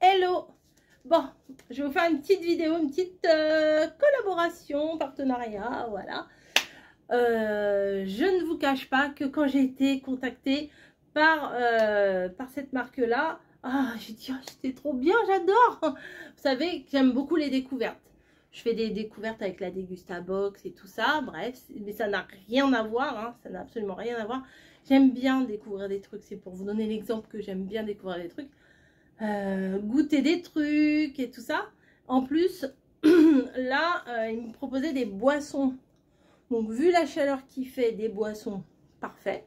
Hello. Bon, je vais vous faire une petite vidéo, une petite collaboration, partenariat, voilà. Je ne vous cache pas que quand j'ai été contactée par cette marque-là, j'ai dit, c'était trop bien, j'adore. Vous savez que j'aime beaucoup les découvertes. Je fais des découvertes avec la Dégustabox et tout ça, bref, mais ça n'a rien à voir, hein, ça n'a absolument rien à voir. J'aime bien découvrir des trucs, c'est pour vous donner l'exemple que j'aime bien découvrir des trucs. Goûter des trucs et tout ça. En plus, là, ils me proposaient des boissons. Donc, vu la chaleur qu'il fait, des boissons, parfait.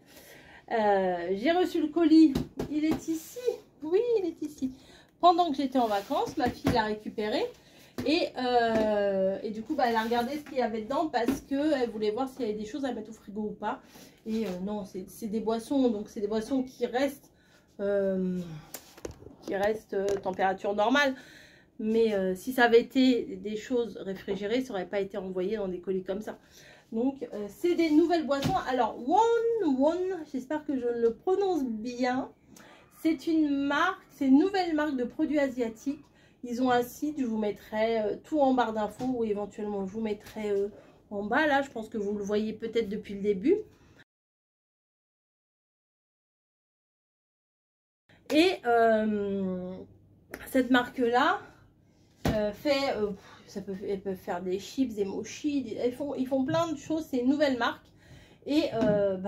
J'ai reçu le colis. Il est ici. Oui, il est ici. Pendant que j'étais en vacances, ma fille l'a récupéré. Et du coup, elle a regardé ce qu'il y avait dedans parce qu'elle voulait voir s'il y avait des choses à mettre au frigo ou pas. Et non, c'est des boissons. Donc, c'est des boissons qui restent... température normale, mais si ça avait été des choses réfrigérées, ça n'aurait pas été envoyé dans des colis comme ça. Donc c'est des nouvelles boissons. Alors One, j'espère que je le prononce bien, c'est une marque, c'est une nouvelle marque de produits asiatiques. Ils ont un site, je vous mettrai tout en barre d'infos, ou éventuellement je vous mettrai en bas. Là je pense que vous le voyez peut-être depuis le début. Et cette marque-là fait, elles peuvent faire des chips, des mochis, ils font plein de choses. C'est une nouvelle marque. Et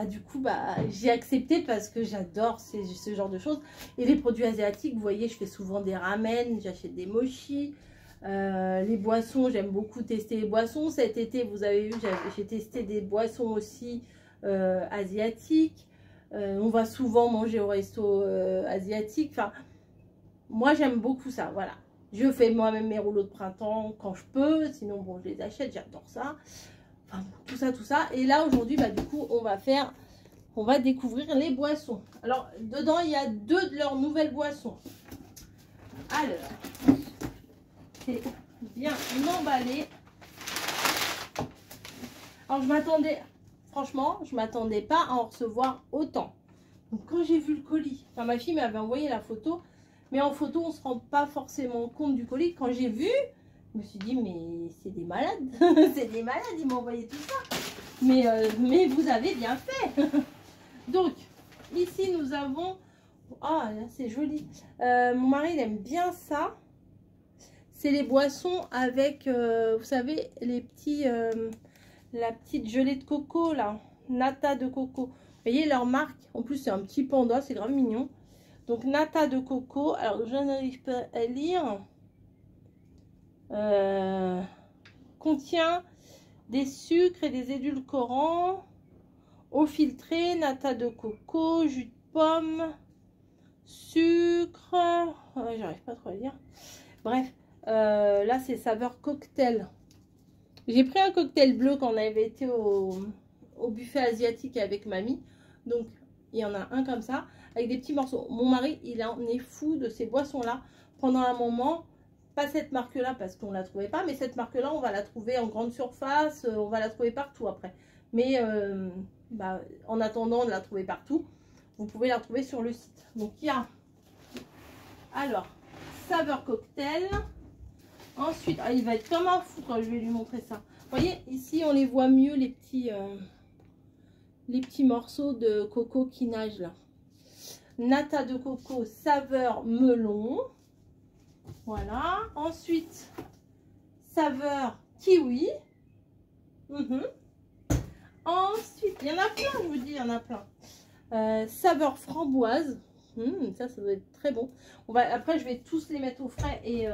du coup, j'ai accepté parce que j'adore ce genre de choses. Et les produits asiatiques, vous voyez, je fais souvent des ramen, j'achète des mochis. Les boissons, j'aime beaucoup tester les boissons. Cet été, vous avez vu, j'ai testé des boissons aussi asiatiques. On va souvent manger au resto asiatique. Enfin, moi, j'aime beaucoup ça, voilà. Je fais moi-même mes rouleaux de printemps quand je peux. Sinon, bon, je les achète, j'adore ça. Enfin, tout ça. Et là, aujourd'hui, du coup, on va découvrir les boissons. Alors, dedans, il y a 2 de leurs nouvelles boissons. Alors, c'est bien emballé. Alors, franchement, je m'attendais pas à en recevoir autant. Donc, quand j'ai vu le colis, enfin, ma fille m'avait envoyé la photo. Mais en photo, on ne se rend pas forcément compte du colis. Quand j'ai vu, je me suis dit, mais c'est des malades. C'est des malades, ils m'ont envoyé tout ça. Mais vous avez bien fait. Donc, ici, nous avons... Ah, là, c'est joli. Mon mari, il aime bien ça. C'est les boissons avec, vous savez, les petits... la petite gelée de coco, là. Nata de coco. Vous voyez leur marque. En plus, c'est un petit panda, c'est grave mignon. Donc, nata de coco. Alors, je n'arrive pas à lire. Contient des sucres et des édulcorants. Eau filtrée, nata de coco, jus de pomme, sucre. J'arrive pas trop à lire. Bref, là, c'est saveur cocktail. J'ai pris un cocktail bleu quand on avait été au buffet asiatique avec mamie. Donc, il y en a un comme ça, avec des petits morceaux. Mon mari, il en est fou de ces boissons-là. Pendant un moment, pas cette marque-là parce qu'on ne la trouvait pas, mais cette marque-là, on va la trouver en grande surface, on va la trouver partout après. Mais en attendant de la trouver partout, vous pouvez la trouver sur le site. Donc, il y a, alors, saveur cocktail. Ensuite, il va être comme un fou quand je vais lui montrer ça. Vous voyez, ici, on les voit mieux, les petits morceaux de coco qui nagent là. Nata de coco, saveur melon. Voilà. Ensuite, saveur kiwi. Ensuite, il y en a plein, je vous dis, il y en a plein. Saveur framboise. Ça doit être très bon. Après, je vais tous les mettre au frais et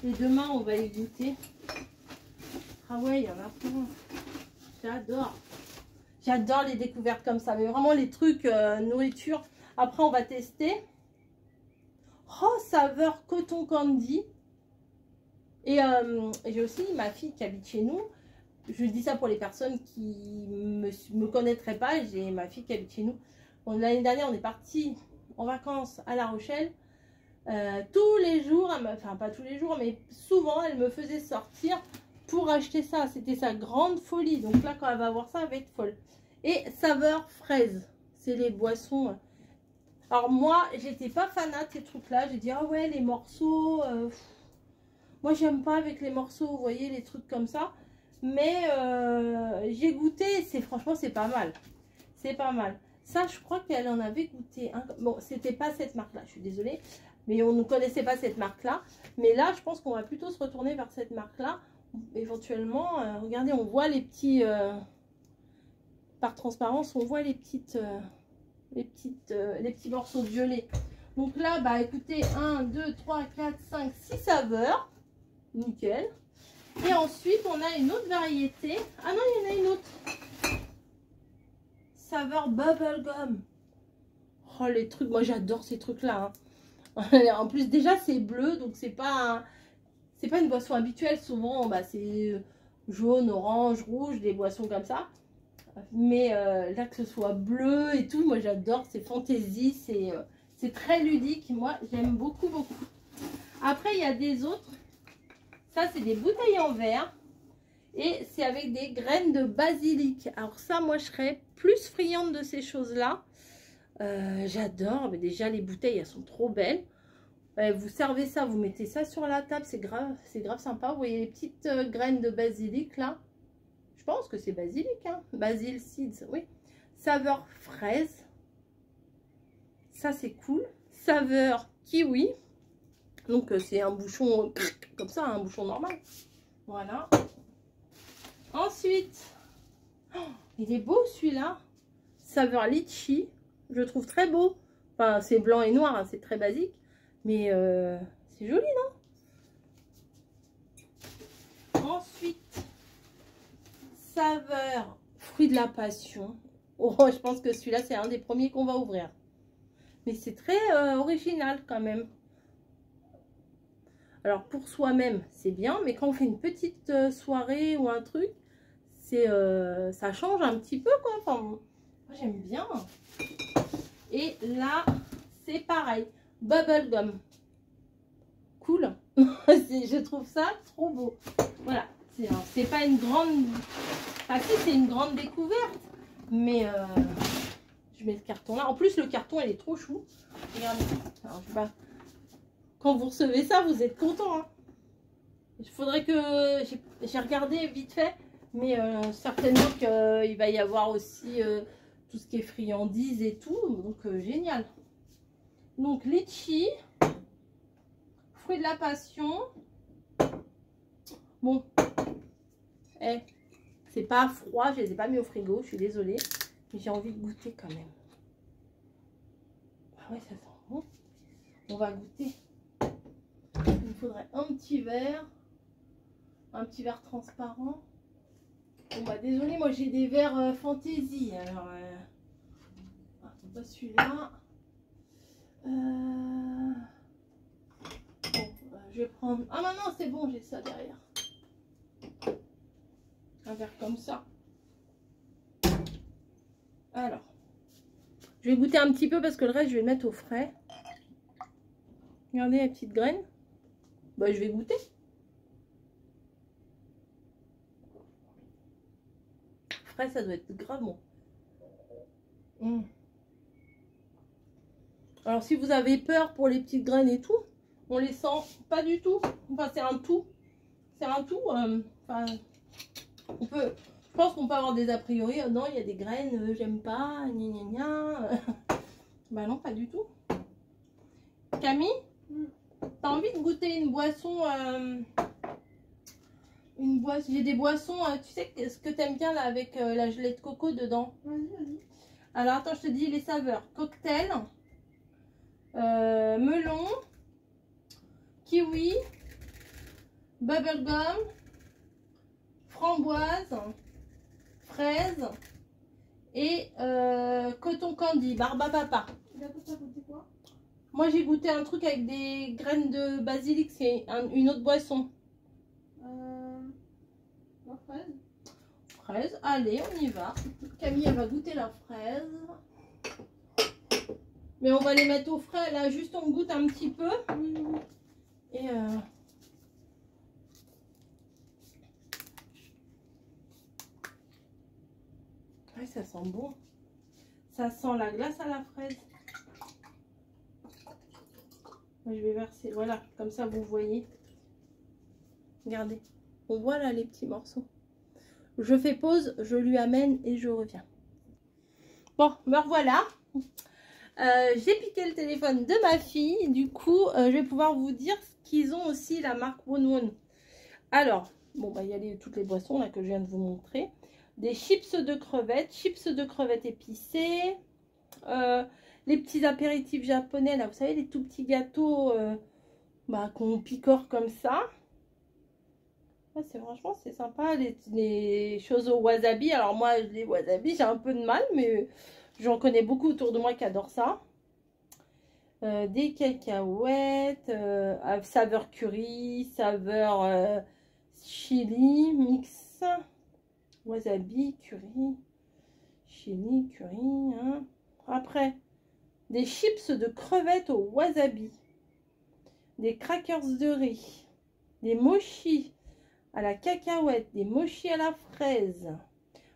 demain, on va les goûter. Ah ouais, il y en a plein. J'adore. J'adore les découvertes comme ça. Mais vraiment, les trucs nourriture. Après, on va tester. Oh, saveur coton candy. Et j'ai aussi ma fille qui habite chez nous. Je dis ça pour les personnes qui me connaîtraient pas. J'ai ma fille qui habite chez nous. L'année dernière, on est parti en vacances à La Rochelle. Tous les jours, enfin pas tous les jours, mais souvent, elle me faisait sortir pour acheter ça. C'était sa grande folie. Donc là, quand elle va voir ça, elle va être folle. Et saveur fraise. C'est les boissons. Alors moi, j'étais pas fanat de ces trucs-là. J'ai dit, ah ouais, les morceaux, moi j'aime pas avec les morceaux, vous voyez, les trucs comme ça. Mais j'ai goûté, franchement, c'est pas mal. C'est pas mal. Ça, je crois qu'elle en avait goûté. Hein. Bon, c'était pas cette marque-là, je suis désolée. Mais on ne connaissait pas cette marque-là. Mais là, je pense qu'on va plutôt se retourner vers cette marque-là. Éventuellement, regardez, on voit les petits... par transparence, on voit les petits morceaux de gelée. Donc là, bah écoutez, 1, 2, 3, 4, 5, 6 saveurs. Nickel. Et ensuite, on a une autre variété. Ah non, il y en a une autre. Saveur bubblegum. Oh, les trucs, moi j'adore ces trucs-là. Hein. En plus, déjà, c'est bleu, donc c'est pas une boisson habituelle. Souvent, bah, c'est jaune, orange, rouge, des boissons comme ça. Mais là, que ce soit bleu et tout, moi j'adore. C'est fantaisie, c'est très ludique. Moi, j'aime beaucoup, beaucoup. Après, il y a des autres. Ça, c'est des bouteilles en verre. Et c'est avec des graines de basilic. Alors ça, moi, je serais plus friande de ces choses-là. J'adore. Mais déjà, les bouteilles, elles sont trop belles. Vous servez ça, vous mettez ça sur la table. C'est grave sympa. Vous voyez les petites graines de basilic, là. Je pense que c'est basilic, hein. Basil seeds, oui. Saveur fraise. Ça, c'est cool. Saveur kiwi. Donc, c'est un bouchon comme ça, un bouchon normal. Voilà. Ensuite, oh, il est beau celui-là. Saveur litchi. Je le trouve très beau. Enfin, c'est blanc et noir, hein, c'est très basique. Mais c'est joli, non? Ensuite, saveur fruit de la passion. Oh, je pense que celui-là, c'est un des premiers qu'on va ouvrir. Mais c'est très original quand même. Alors, pour soi-même, c'est bien. Mais quand on fait une petite soirée ou un truc, ça change un petit peu, quoi. Enfin, moi, j'aime bien. Et là, c'est pareil. Bubblegum. Cool. Je trouve ça trop beau. Voilà. C'est pas une grande... Enfin, si, c'est une grande découverte. Mais je mets ce carton-là. En plus, le carton, il est trop chou. Regardez. Alors, je sais pas. Quand vous recevez ça, vous êtes content. Hein. Il faudrait que... J'ai regardé vite fait. Mais certainement qu'il va y avoir aussi tout ce qui est friandises et tout. Donc, génial. Donc, litchi. Fruit de la passion. Bon. C'est pas froid. Je les ai pas mis au frigo. Je suis désolée. Mais j'ai envie de goûter quand même. Ah ouais, ça sent bon. On va goûter. Il me faudrait un petit verre. Un petit verre transparent. Bon bah désolé, moi j'ai des verres fantaisie. Alors, pas celui-là. Bon, je vais prendre... Ah non, non, c'est bon, j'ai ça derrière. Un verre comme ça. Alors, je vais goûter un petit peu parce que le reste, je vais le mettre au frais. Regardez les petites graines. Bah, je vais goûter. Frais, ça doit être grave bon. Alors, si vous avez peur pour les petites graines et tout, on les sent pas du tout. Enfin, c'est un tout. C'est un tout. Enfin, on peut... Je pense qu'on peut avoir des a priori. Non, il y a des graines, j'aime pas. Gna gna gna. Bah non, pas du tout. Camille, t'as envie de goûter une boisson j'ai des boissons, tu sais ce que t'aimes bien là avec la gelée de coco dedans. Vas-y. Alors attends, je te dis les saveurs. Cocktail, melon, kiwi, bubblegum, framboise, fraise et coton candy, barbapapa. Quoi? Moi j'ai goûté un truc avec des graines de basilic, c'est une autre boisson. La fraise. Fraise, allez on y va. Camille elle va goûter la fraise. Mais on va les mettre au frais, là juste on goûte un petit peu. Et ouais, ça sent bon. Ça sent la glace à la fraise. Moi, je vais verser, voilà, comme ça vous voyez. Regardez, on voit là les petits morceaux. Je fais pause, je lui amène et je reviens. Bon, me revoilà. J'ai piqué le téléphone de ma fille. Du coup, je vais pouvoir vous dire qu'ils ont aussi la marque Won. Alors, bon, bah, il y a toutes les boissons là que je viens de vous montrer. Des chips de crevettes épicées. Les petits apéritifs japonais, là, vous savez, les tout petits gâteaux qu'on picore comme ça. Ouais, franchement, c'est sympa. Les choses au wasabi. Alors moi, les wasabi, j'ai un peu de mal, mais j'en connais beaucoup autour de moi qui adorent ça. Des cacahuètes, saveur curry, saveur chili, mix, wasabi, curry, chili, curry. Hein. Après, des chips de crevettes au wasabi, des crackers de riz, des mochis à la cacahuète, des mochis à la fraise.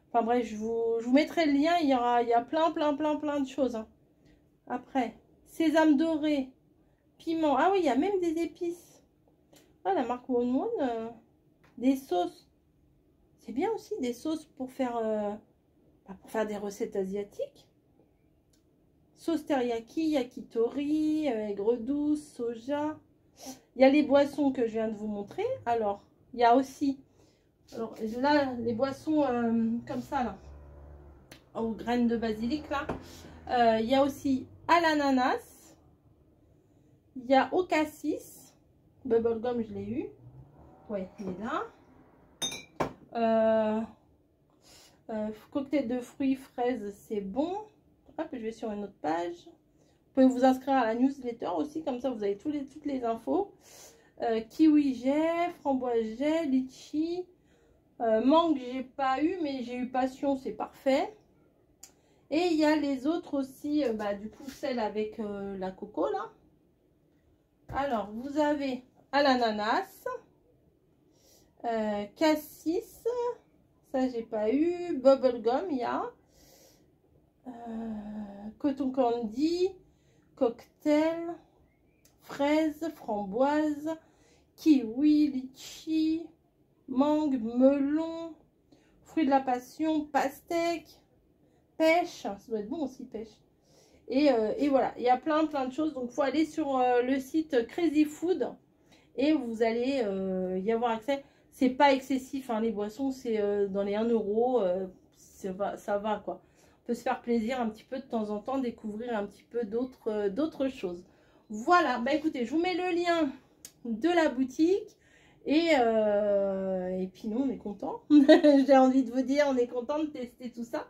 Enfin bref, je vous mettrai le lien, il y a plein de choses. Hein. Après, sésame doré, piment. Ah oui, il y a même des épices. Ah, la marque Won, des sauces. C'est bien aussi des sauces pour faire des recettes asiatiques. Sauce teriyaki, yakitori, aigre douce, soja. Il y a les boissons que je viens de vous montrer. Alors, il y a aussi, alors là, les boissons comme ça, là, aux graines de basilic, là. Il y a aussi à l'ananas. Il y a au cassis. Bubblegum, je l'ai eu. Ouais, il est là. Cocktail de fruits, fraises, c'est bon. Hop, je vais sur une autre page. Vous pouvez vous inscrire à la newsletter aussi, comme ça vous avez toutes les infos. Kiwi jet, framboise jet, litchi. Mangue, j'ai pas eu, mais j'ai eu passion, c'est parfait. Et il y a les autres aussi, du coup, celle avec la coco, là. Alors, vous avez à l'ananas, cassis, ça, j'ai pas eu. Bubblegum, il y a. Coton candy, cocktail, fraise, framboise, kiwi, litchi, mangue, melon, fruits de la passion, pastèque, pêche, ça doit être bon aussi pêche. Et voilà, il y a plein de choses. Donc il faut aller sur le site Crazy Food et vous allez y avoir accès. C'est pas excessif, hein, les boissons, c'est dans les 1 €, ça va quoi. On peut se faire plaisir un petit peu de temps en temps, découvrir un petit peu d'autres choses. Voilà, bah écoutez, je vous mets le lien de la boutique et puis nous on est content. J'ai envie de vous dire, on est content de tester tout ça.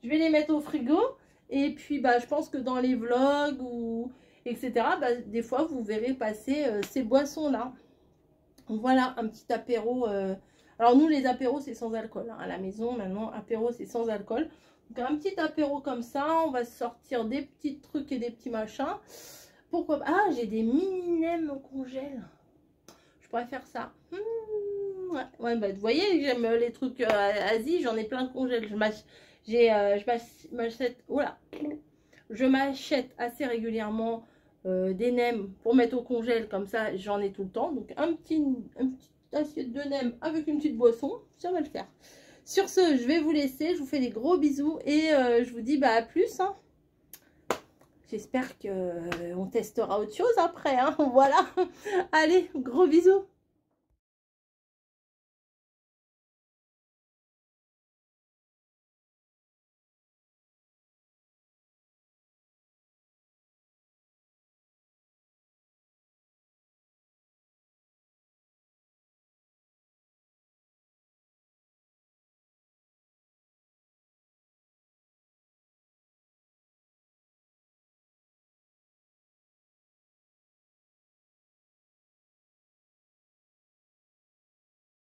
Je vais les mettre au frigo et puis je pense que dans les vlogs ou etc. Des fois vous verrez passer ces boissons là. Voilà un petit apéro. Alors nous les apéros c'est sans alcool hein. À la maison maintenant apéro c'est sans alcool. Donc un petit apéro comme ça, on va sortir des petits trucs et des petits machins. Pourquoi pas? Ah, j'ai des mini nems au congèle. Je pourrais faire ça. Ouais, vous voyez, j'aime les trucs Asie, j'en ai plein de congèles. Je m'achète assez régulièrement des nems pour mettre au congèle, comme ça j'en ai tout le temps. Donc un petit assiette de nems avec une petite boisson, ça va le faire. Sur ce, je vais vous laisser, je vous fais des gros bisous et je vous dis à plus. Hein. J'espère qu'on testera autre chose après. Hein. Voilà. Allez, gros bisous.